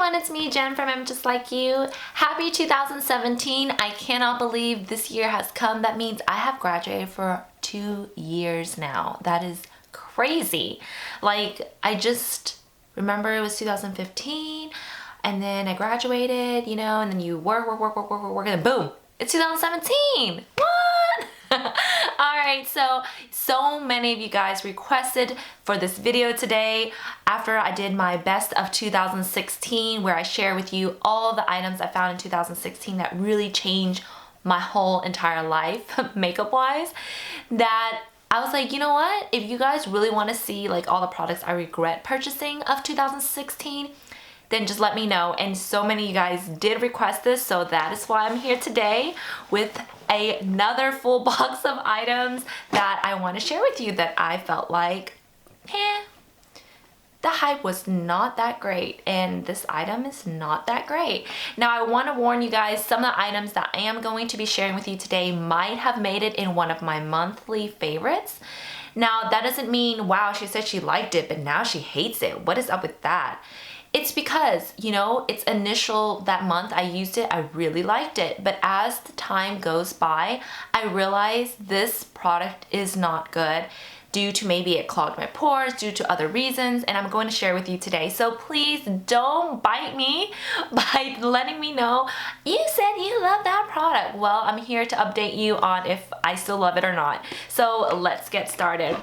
everyone, it's me, Jen from EmJustLikeYou. Happy 2017. I cannot believe this year has come. That means I have graduated for 2 years now. That is crazy. Like, I just remember it was 2015 and then I graduated, you know, and then you work, and then boom, it's 2017. What? Alright, so many of you guys requested for this video today after I did my best of 2016, where I share with you all the items I found in 2016 that really changed my whole entire life makeup wise, that I was like, you know what, if you guys really want to see like all the products I regret purchasing of 2016, then just let me know. And so many of you guys did request this, so that is why I'm here today with another full box of items that I want to share with you that I felt like, the hype was not that great and this item is not that great. Now I want to warn you guys, some of the items that I am going to be sharing with you today might have made it in one of my monthly favorites. Now that doesn't mean, wow, she said she liked it but now she hates it. What is up with that? It's because, you know, it's initial that month I used it, I really liked it. But as the time goes by, I realized this product is not good due to maybe it clogged my pores, due to other reasons, and I'm going to share with you today. So please don't bite me by letting me know, you said you love that product. Well, I'm here to update you on if I still love it or not. So let's get started.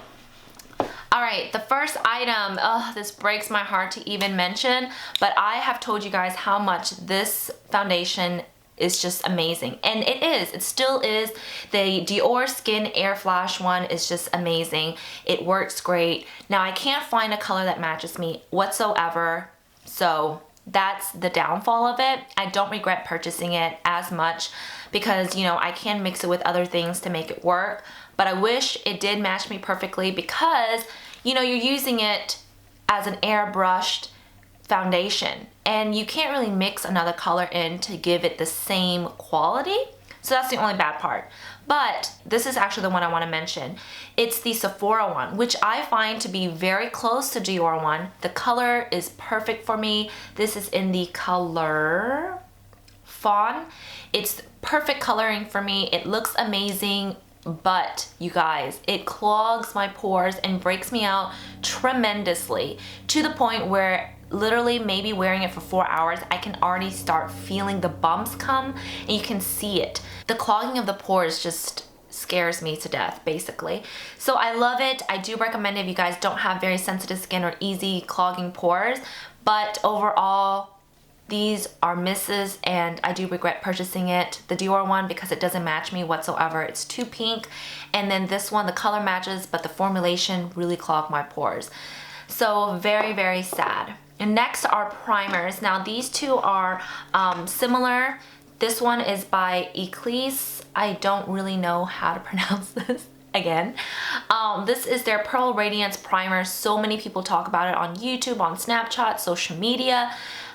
Alright, the first item, this breaks my heart to even mention, but I have told you guys how much this foundation is just amazing. And it still is. The Dior Skin Airflash one is just amazing. It works great. Now I can't find a color that matches me whatsoever, so that's the downfall of it. I don't regret purchasing it as much because, you know, I can mix it with other things to make it work. But I wish it did match me perfectly because, you know, you're using it as an airbrushed foundation and you can't really mix another color in to give it the same quality. So that's the only bad part. But this is actually the one I want to mention. It's the Sephora one, which I find to be very close to Dior one. The color is perfect for me. This is in the color Fawn. It's perfect coloring for me. It looks amazing. But you guys, it clogs my pores and breaks me out tremendously to the point where literally maybe wearing it for 4 hours, I can already start feeling the bumps come and you can see it. The clogging of the pores just scares me to death basically. So I love it. I do recommend it if you guys don't have very sensitive skin or easy clogging pores, but overall these are misses and I do regret purchasing it. The Dior one because it doesn't match me whatsoever. It's too pink. And then this one, the color matches, but the formulation really clogged my pores. So very, very sad. And next are primers. Now these two are similar. This one is by Elcie. I don't really know how to pronounce this. Again, this is their Pearl Radiance Primer. So many people talk about it on YouTube, on Snapchat, social media.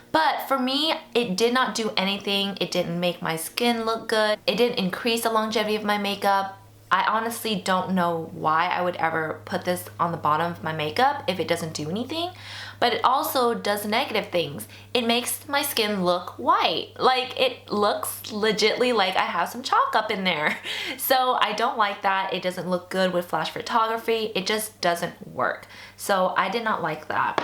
But for me, it did not do anything. It didn't make my skin look good. It didn't increase the longevity of my makeup. I honestly don't know why I would ever put this on the bottom of my makeup if it doesn't do anything. But it also does negative things. It makes my skin look white. Like, it looks legitly like I have some chalk up in there. So I don't like that. It doesn't look good with flash photography. It just doesn't work. So I did not like that.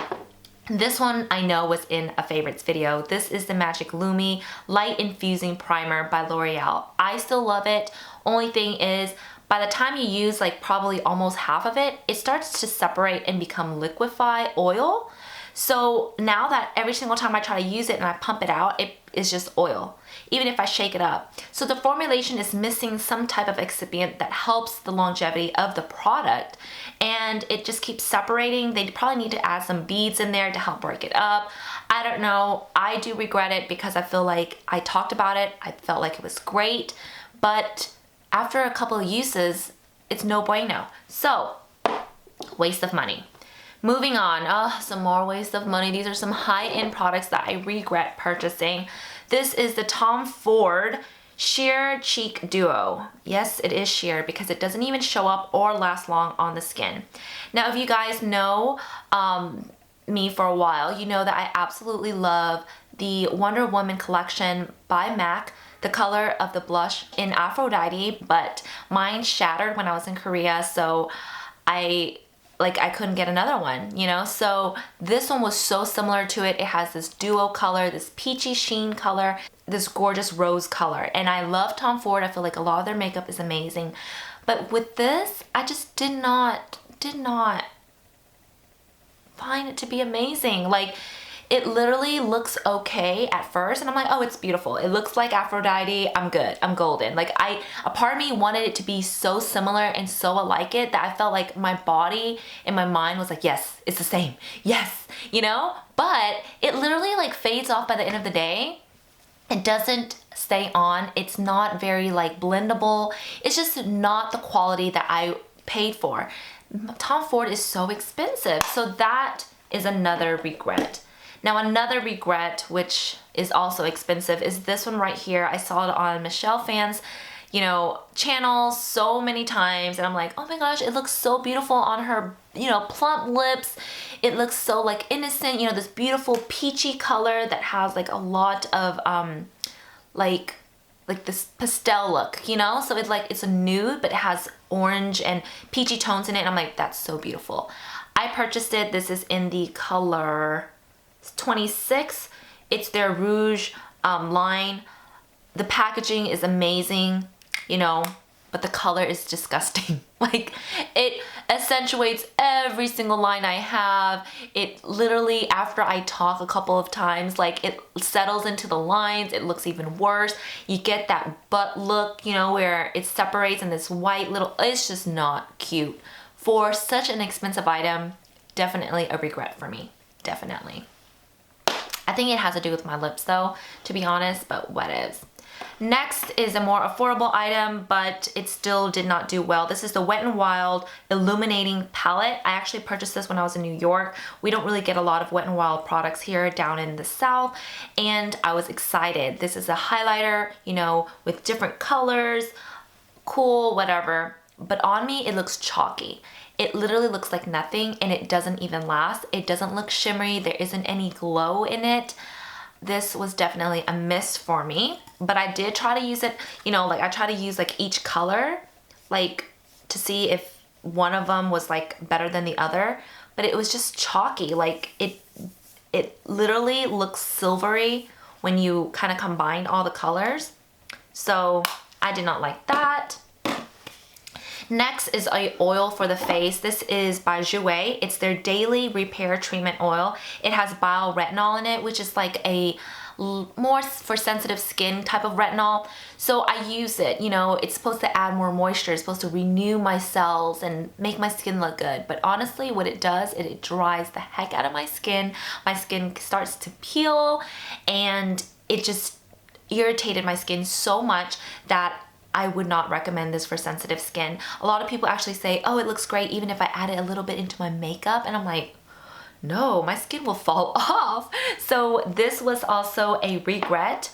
This one I know was in a favorites video. This is the Magic Lumi Light Infusing Primer by L'Oreal. I still love it. Only thing is, by the time you use like probably almost half of it, it starts to separate and become liquefy oil. So now that every single time I try to use it and I pump it out, it is just oil, even if I shake it up. So the formulation is missing some type of excipient that helps the longevity of the product, and it just keeps separating. They probably need to add some beads in there to help break it up. I don't know. I do regret it because I feel like I talked about it. I felt like it was great, but after a couple of uses, it's no bueno. So, waste of money. Moving on, some more waste of money. These are some high-end products that I regret purchasing. This is the Tom Ford Sheer Cheek Duo. Yes, it is sheer because it doesn't even show up or last long on the skin. Now, if you guys know, me for a while, you know that I absolutely love the Wonder Woman collection by MAC, the color of the blush in Aphrodite, but mine shattered when I was in Korea, so I couldn't get another one, you know? So this one was so similar to it. It has this duo color, this peachy sheen color, this gorgeous rose color. And I love Tom Ford. I feel like a lot of their makeup is amazing. But with this, I just did not find it to be amazing. Like, it literally looks okay at first, and I'm like, oh, it's beautiful. It looks like Aphrodite. I'm good. I'm golden. Like, a part of me wanted it to be so similar and so alike it that I felt like my body and my mind was like, yes, it's the same. Yes, you know? But it literally like fades off by the end of the day. It doesn't stay on. It's not very like blendable. It's just not the quality that I paid for. Tom Ford is so expensive. So that is another regret. Now another regret, which is also expensive, is this one right here. I saw it on Michelle Phan's, you know, channel so many times, and I'm like, oh my gosh, it looks so beautiful on her, you know, plump lips. It looks so like innocent, you know, this beautiful peachy color that has like a lot of like this pastel look, you know? So it's like, it's a nude, but it has orange and peachy tones in it. And I'm like, that's so beautiful. I purchased it. This is in the color 26. It's their Rouge line. The packaging is amazing, you know, but the color is disgusting. Like, it accentuates every single line I have. It literally, after I talk a couple of times, like, it settles into the lines. It looks even worse. You get that butt look, you know, where it separates in this white little, it's just not cute. For such an expensive item, definitely a regret for me. Definitely. I think it has to do with my lips though, to be honest, but what is. Next is a more affordable item, but it still did not do well. This is the Wet n Wild Illuminating Palette. I actually purchased this when I was in New York. We don't really get a lot of Wet n Wild products here down in the South, and I was excited. This is a highlighter, you know, with different colors, cool, whatever. But on me, it looks chalky. It literally looks like nothing, and it doesn't even last. It doesn't look shimmery. There isn't any glow in it. This was definitely a miss for me, but I did try to use it, you know, like I try to use like each color, like to see if one of them was like better than the other, but it was just chalky. Like it literally looks silvery when you kind of combine all the colors. So I did not like that. Next is a oil for the face. This is by Jouer. It's their daily repair treatment oil. It has BioRetinol in it, which is like a more for sensitive skin type of retinol. So I use it, you know, it's supposed to add more moisture. It's supposed to renew my cells and make my skin look good. But honestly, what it does, it dries the heck out of my skin. My skin starts to peel, and it just irritated my skin so much that I would not recommend this for sensitive skin. A lot of people actually say, oh, it looks great even if I add it a little bit into my makeup. And I'm like, no, my skin will fall off. So this was also a regret.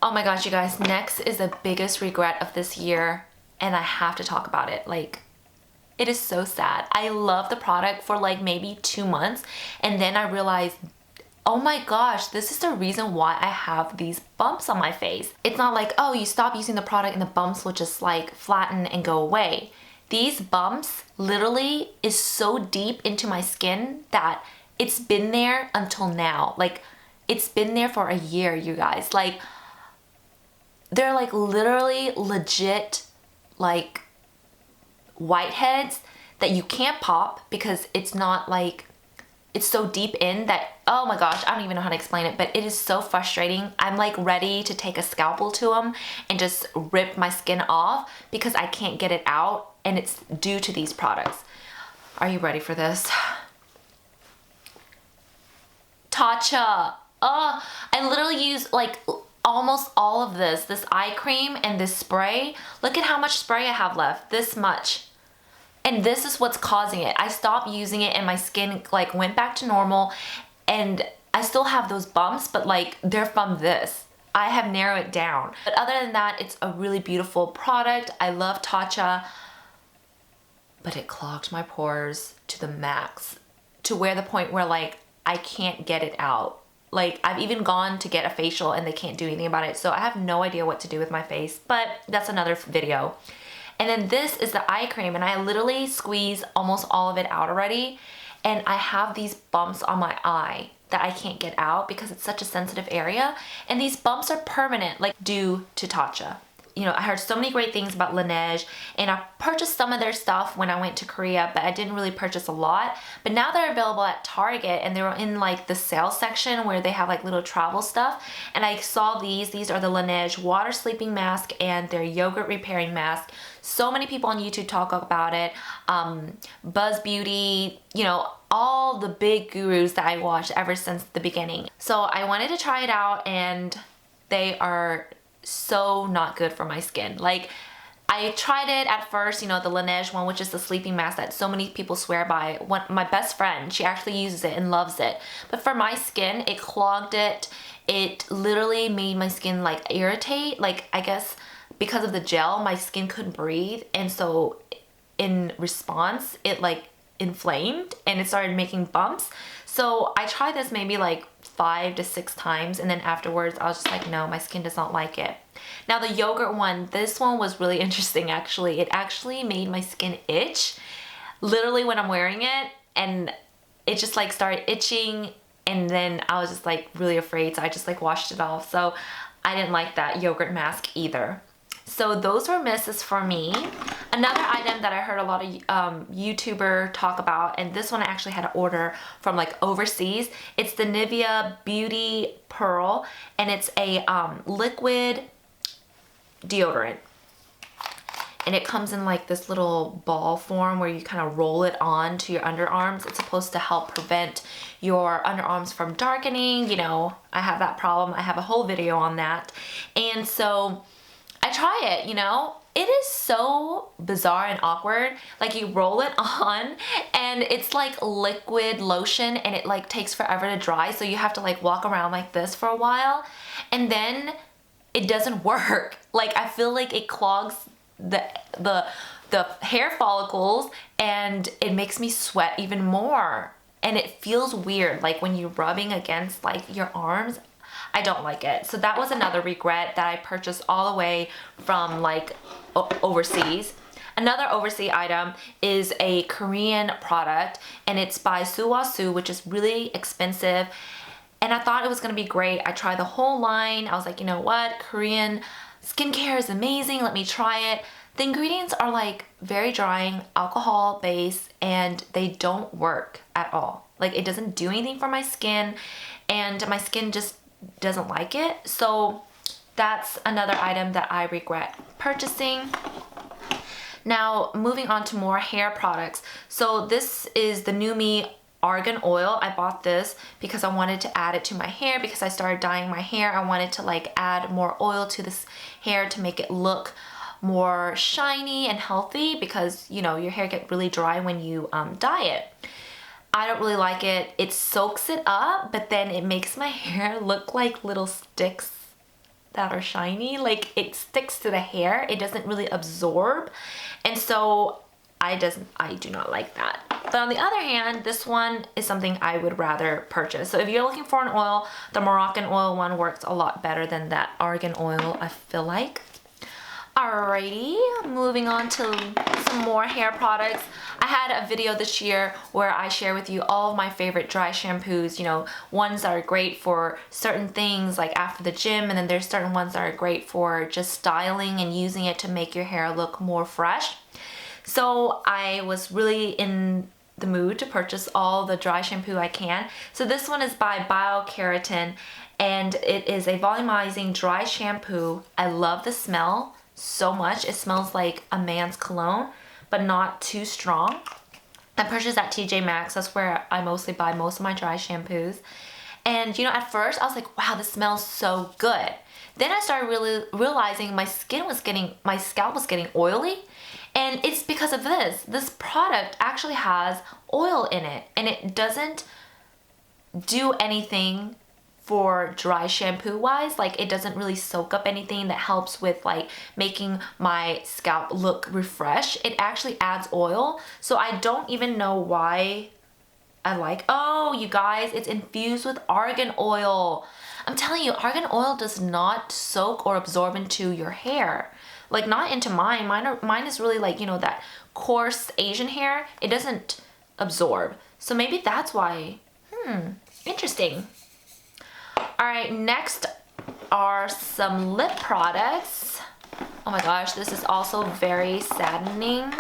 Oh my gosh, you guys, next is the biggest regret of this year, and I have to talk about it. Like, it is so sad. I love the product for like maybe 2 months, and then I realized, oh my gosh, this is the reason why I have these bumps on my face. It's not like, oh, you stop using the product and the bumps will just like flatten and go away. These bumps literally is so deep into my skin that it's been there until now. Like, it's been there for a year, you guys. Like, they're like literally legit like whiteheads that you can't pop because it's not like, it's so deep in that, oh my gosh, I don't even know how to explain it, but it is so frustrating. I'm like ready to take a scalpel to them and just rip my skin off because I can't get it out, and it's due to these products. Are you ready for this? Tatcha. Oh, I literally use like almost all of this eye cream and this spray. Look at how much spray I have left, this much. And this is what's causing it. I stopped using it and my skin like went back to normal, and I still have those bumps, but like they're from this. I have narrowed it down. But other than that, it's a really beautiful product. I love Tatcha, but it clogged my pores to the max. to where the point where like I can't get it out. Like I've even gone to get a facial and they can't do anything about it. So I have no idea what to do with my face, but that's another video. And then this is the eye cream, and I literally squeezed almost all of it out already. And I have these bumps on my eye that I can't get out because it's such a sensitive area. And these bumps are permanent, like due to Tatcha. You know, I heard so many great things about Laneige, and I purchased some of their stuff when I went to Korea, but I didn't really purchase a lot. But now they're available at Target, and they were in like the sales section where they have like little travel stuff. And I saw these are the Laneige water sleeping mask and their yogurt repairing mask. So many people on YouTube talk about it. Buzz Beauty, you know, all the big gurus that I watched ever since the beginning. So I wanted to try it out, and they are so not good for my skin. Like I tried it at first, you know, the Laneige one, which is the sleeping mask that so many people swear by. My best friend, she actually uses it and loves it. But for my skin, it clogged it. It literally made my skin like irritate. Like I guess because of the gel, my skin couldn't breathe. And so in response, it like inflamed and it started making bumps. So I tried this maybe like 5 to 6 times, and then afterwards I was just like, no, my skin does not like it. Now the yogurt one, this one was really interesting actually. It actually made my skin itch literally when I'm wearing it, and it just like started itching, and then I was just like really afraid, so I just like washed it off. So I didn't like that yogurt mask either. So those were misses for me. Another item that I heard a lot of YouTuber talk about, and this one I actually had to order from like overseas. It's the Nivea Beauty Pearl, and it's a liquid deodorant. And it comes in like this little ball form where you kind of roll it on to your underarms. It's supposed to help prevent your underarms from darkening. You know, I have that problem. I have a whole video on that. And so I try it, you know, it is so bizarre and awkward. Like you roll it on and it's like liquid lotion, and it like takes forever to dry. So you have to like walk around like this for a while, and then it doesn't work. Like I feel like it clogs the hair follicles, and it makes me sweat even more. And it feels weird, like when you're rubbing against like your arms. I don't like it. So that was another regret that I purchased all the way from like overseas. Another overseas item is a Korean product, and it's by Suwasu, which is really expensive. And I thought it was gonna be great. I tried the whole line. I was like, you know what? Korean skincare is amazing. Let me try it. The ingredients are like very drying, alcohol based, and they don't work at all. Like it doesn't do anything for my skin, and my skin just doesn't like it. So that's another item that I regret purchasing. Now moving on to more hair products. So this is the Lumi argan oil. I bought this because I wanted to add it to my hair because I started dyeing my hair. I wanted to like add more oil to this hair to make it look more shiny and healthy, because you know your hair gets really dry when you dye it. I don't really like it. It soaks it up, but then it makes my hair look like little sticks that are shiny. Like it sticks to the hair. It doesn't really absorb. And so I do not like that. But on the other hand, this one is something I would rather purchase. So if you're looking for an oil, the Moroccan oil one works a lot better than that argan oil, I feel like. Alrighty, moving on to some more hair products. I had a video this year where I share with you all of my favorite dry shampoos, you know, ones that are great for certain things like after the gym, and then there's certain ones that are great for just styling and using it to make your hair look more fresh. So I was really in the mood to purchase all the dry shampoo I can. So this one is by BioRetinol, and it is a volumizing dry shampoo. I love the smell so much. It smells like a man's cologne, but not too strong. I purchased at TJ Maxx. That's where I mostly buy most of my dry shampoos. And you know, at first I was like, wow, this smells so good. Then I started really realizing my scalp was getting oily, and it's because of this. This product actually has oil in it, and it doesn't do anything for dry shampoo wise. Like it doesn't really soak up anything that helps with like making my scalp look refreshed. It actually adds oil. So I don't even know why I like. Oh, you guys, it's infused with argan oil. I'm telling you, argan oil does not soak or absorb into your hair. Like, not into mine. Mine is really like, you know, that coarse Asian hair. It doesn't absorb. So maybe that's why. Interesting. All right, next are some lip products. Oh my gosh, this is also very saddening.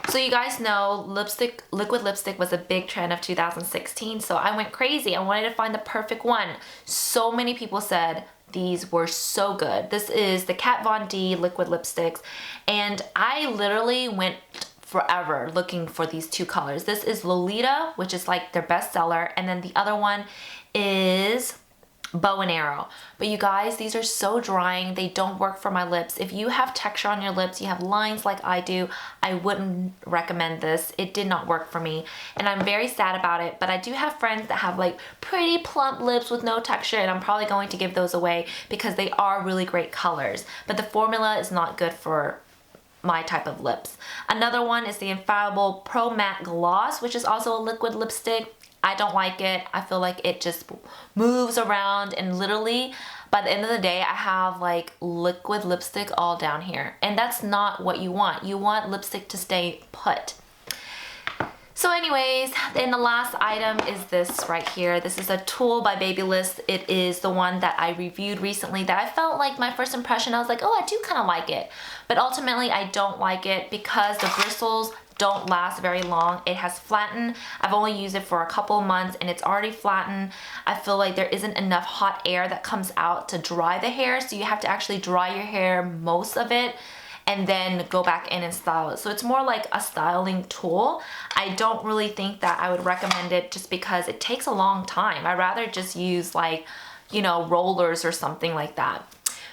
So you guys know liquid lipstick was a big trend of 2016, so I went crazy. I wanted to find the perfect one. So many people said these were so good. This is the Kat Von D liquid lipsticks, and I literally went forever looking for these two colors. This is Lolita, which is like their best seller, and then the other one is Bow and Arrow. But you guys, these are so drying. They don't work for my lips. If you have texture on your lips, you have lines like I do, I wouldn't recommend this. It did not work for me, and I'm very sad about it. But I do have friends that have like pretty plump lips with no texture, and I'm probably going to give those away because they are really great colors. But the formula is not good for my type of lips. Another one is the Infallible Pro Matte Gloss, which is also a liquid lipstick. I don't like it. I feel like it just moves around, and literally by the end of the day I have like liquid lipstick all down here, and that's not what you want. You want lipstick to stay put. So anyways, then the last item is this right here. This is a Tool by Babyliss. It is the one that I reviewed recently that I felt like my first impression, I was like, oh, I do kind of like it. But ultimately I don't like it because the bristles don't last very long. It has flattened. I've only used it for a couple of months and it's already flattened. I feel like there isn't enough hot air that comes out to dry the hair, so you have to actually dry your hair, most of it, and then go back in and style it. So it's more like a styling tool. I don't really think that I would recommend it just because it takes a long time. I'd rather just use like, you know, rollers or something like that.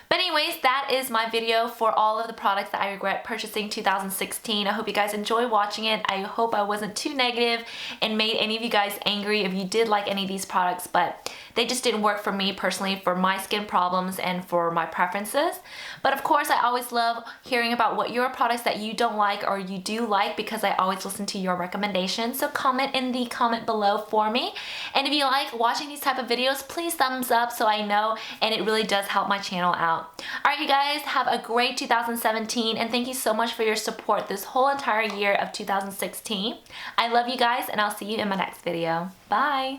But anyways, that is my video for all of the products that I regret purchasing 2016. I hope you guys enjoy watching it. I hope I wasn't too negative and made any of you guys angry if you did like any of these products, but they just didn't work for me personally, for my skin problems and for my preferences. But of course, I always love hearing about what your products that you don't like or you do like, because I always listen to your recommendations. So comment in the comment below for me. And if you like watching these type of videos, please thumbs up so I know, and it really does help my channel out. Alright you guys, have a great 2017, and thank you so much for your support this whole entire year of 2016. I love you guys, and I'll see you in my next video. Bye!